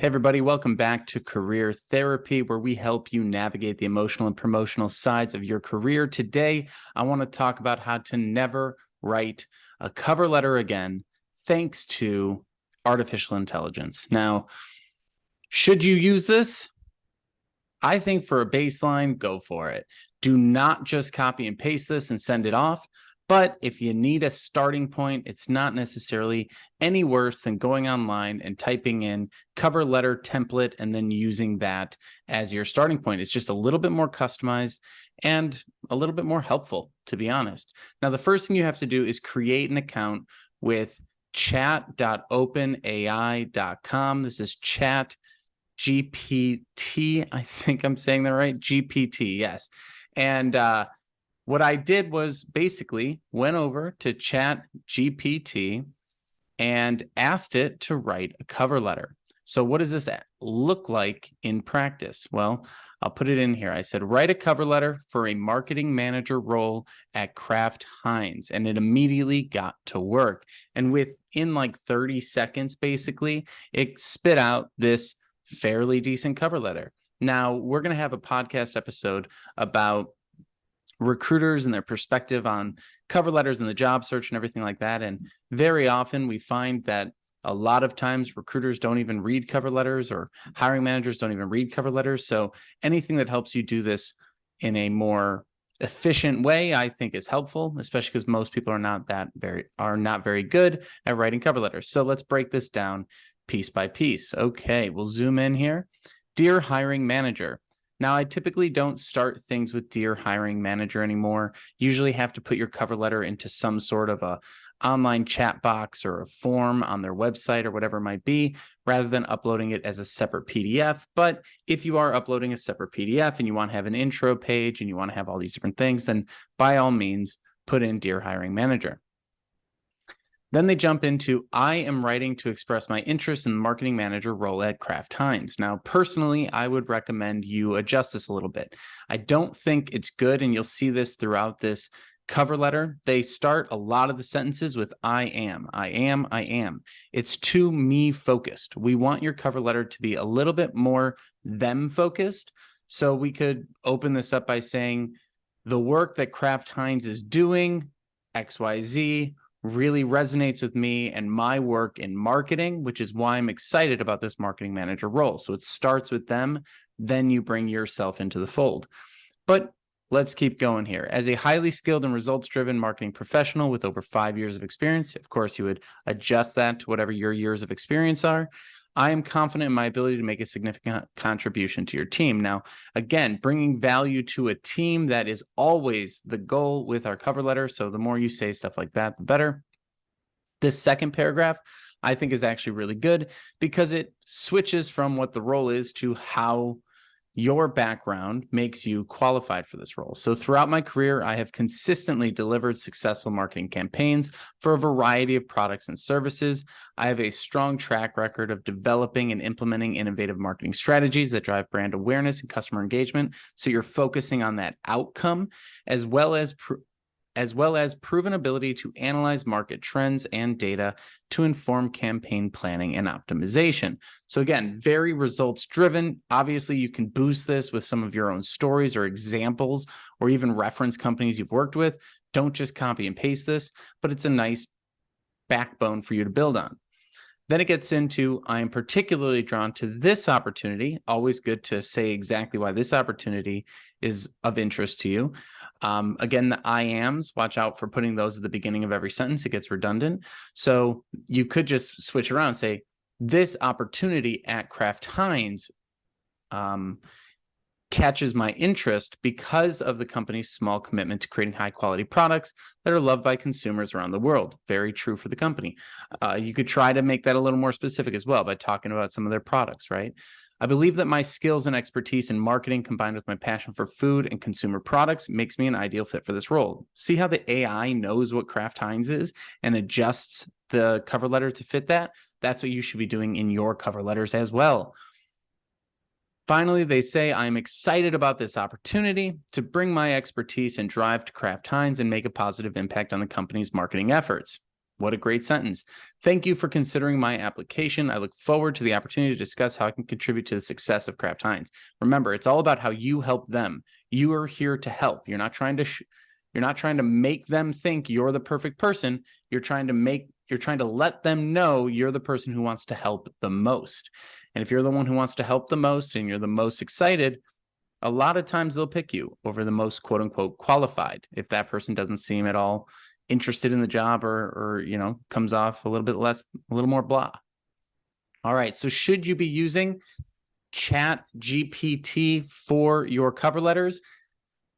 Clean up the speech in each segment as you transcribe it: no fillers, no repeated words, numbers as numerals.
Hey, everybody, welcome back to Career Therapy, where we help you navigate the emotional and promotional sides of your career. Today, I want to talk about how to never write a cover letter again, thanks to artificial intelligence. Now, should you use this? I think for a baseline, go for it. Do not just copy and paste this and send it off. But if you need a starting point, it's not necessarily any worse than going online and typing in cover letter template and then using that as your starting point. It's just a little bit more customized and a little bit more helpful, to be honest. Now, the first thing you have to do is create an account with chat.openai.com. This is chat GPT. I think I'm saying that right. GPT, yes. And what I did was basically went over to Chat GPT and asked it to write a cover letter. So what does this look like in practice? Well, I'll put it in here. I said, write a cover letter for a marketing manager role at Kraft Heinz. And it immediately got to work. And within like 30 seconds, basically, it spit out this fairly decent cover letter. Now, we're going to have a podcast episode about recruiters and their perspective on cover letters and the job search and everything like that. And very often we find that a lot of times recruiters don't even read cover letters, or hiring managers don't even read cover letters. So anything that helps you do this in a more efficient way, I think, is helpful, especially because most people are not very good at writing cover letters. So let's break this down piece by piece. Okay, we'll zoom in here. Dear hiring manager. Now, I typically don't start things with Dear Hiring Manager anymore. Usually have to put your cover letter into some sort of a online chat box or a form on their website or whatever it might be, rather than uploading it as a separate PDF. But if you are uploading a separate PDF and you want to have an intro page and you want to have all these different things, then by all means, put in Dear Hiring Manager. Then they jump into, I am writing to express my interest in the marketing manager role at Kraft Heinz. Now, personally, I would recommend you adjust this a little bit. I don't think it's good, and you'll see this throughout this cover letter. They start a lot of the sentences with I am, I am, I am. It's too me focused. We want your cover letter to be a little bit more them focused. So we could open this up by saying, the work that Kraft Heinz is doing, XYZ, really resonates with me and my work in marketing, which is why I'm excited about this marketing manager role. So it starts with them, then you bring yourself into the fold. But let's keep going here. As a highly skilled and results-driven marketing professional with over 5 years of experience, of course, you would adjust that to whatever your years of experience are. I am confident in my ability to make a significant contribution to your team. Now, again, bringing value to a team, that is always the goal with our cover letter. So the more you say stuff like that, the better. This second paragraph, I think, is actually really good because it switches from what the role is to how your background makes you qualified for this role. So throughout my career, I have consistently delivered successful marketing campaigns for a variety of products and services. I have a strong track record of developing and implementing innovative marketing strategies that drive brand awareness and customer engagement. So you're focusing on that outcome, as well as proven ability to analyze market trends and data to inform campaign planning and optimization. So again, very results driven. Obviously, you can boost this with some of your own stories or examples, or even reference companies you've worked with. Don't just copy and paste this, but it's a nice backbone for you to build on. Then it gets into, I am particularly drawn to this opportunity. Always good to say exactly why this opportunity is of interest to you. Again, the I ams, watch out for putting those at the beginning of every sentence. It gets redundant. So you could just switch around and say, this opportunity at Kraft Heinz catches my interest because of the company's small commitment to creating high quality products that are loved by consumers around the world. Very true for the company. You could try to make that a little more specific as well by talking about some of their products, right? I believe that my skills and expertise in marketing combined with my passion for food and consumer products makes me an ideal fit for this role. See how the AI knows what Kraft Heinz is and adjusts the cover letter to fit that? That's what you should be doing in your cover letters as well. Finally, they say, I am excited about this opportunity to bring my expertise and drive to Kraft Heinz and make a positive impact on the company's marketing efforts. What a great sentence. Thank you for considering my application. I look forward to the opportunity to discuss how I can contribute to the success of Kraft Heinz. Remember, it's all about how you help them. You are here to help. You're not trying to make them think you're the perfect person. You're trying to let them know you're the person who wants to help the most. And if you're the one who wants to help the most and you're the most excited, a lot of times they'll pick you over the most quote unquote qualified if that person doesn't seem at all interested in the job or comes off a little more blah. All right. So should you be using Chat GPT for your cover letters?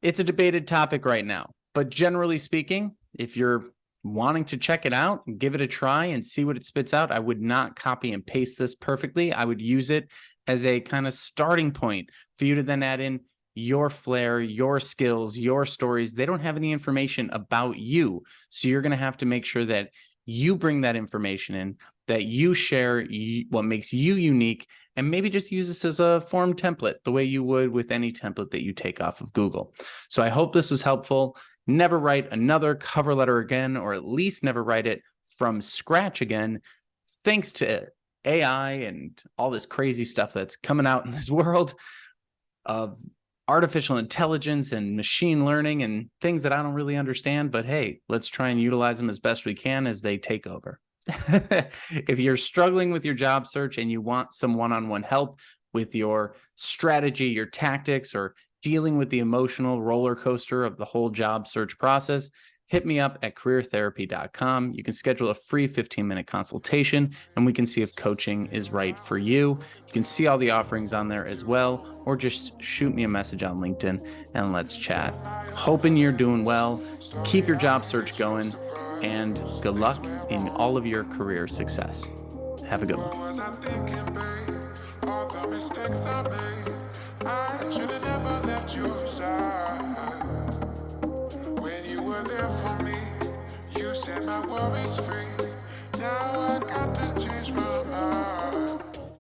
It's a debated topic right now, but generally speaking, if you're wanting to check it out and give it a try and see what it spits out, I would not copy and paste this perfectly. I would use it as a kind of starting point for you to then add in your flair, your skills, your stories. They don't have any information about you. So you're going to have to make sure that you bring that information in, that you share what makes you unique, and maybe just use this as a form template, the way you would with any template that you take off of Google. So I hope this was helpful. Never write another cover letter again, or at least never write it from scratch again. Thanks to AI and all this crazy stuff that's coming out in this world of artificial intelligence and machine learning and things that I don't really understand, but hey, let's try and utilize them as best we can as they take over. If you're struggling with your job search and you want some one-on-one help with your strategy, your tactics, or dealing with the emotional roller coaster of the whole job search process, hit me up at careertherapy.com. You can schedule a free 15-minute consultation, and we can see if coaching is right for you. You can see all the offerings on there as well, or just shoot me a message on LinkedIn and let's chat. Hoping you're doing well. Keep your job search going, and good luck in all of your career success. Have a good one. I should have never left your side. When you were there for me, you set my worries free. Now I got to change my mind.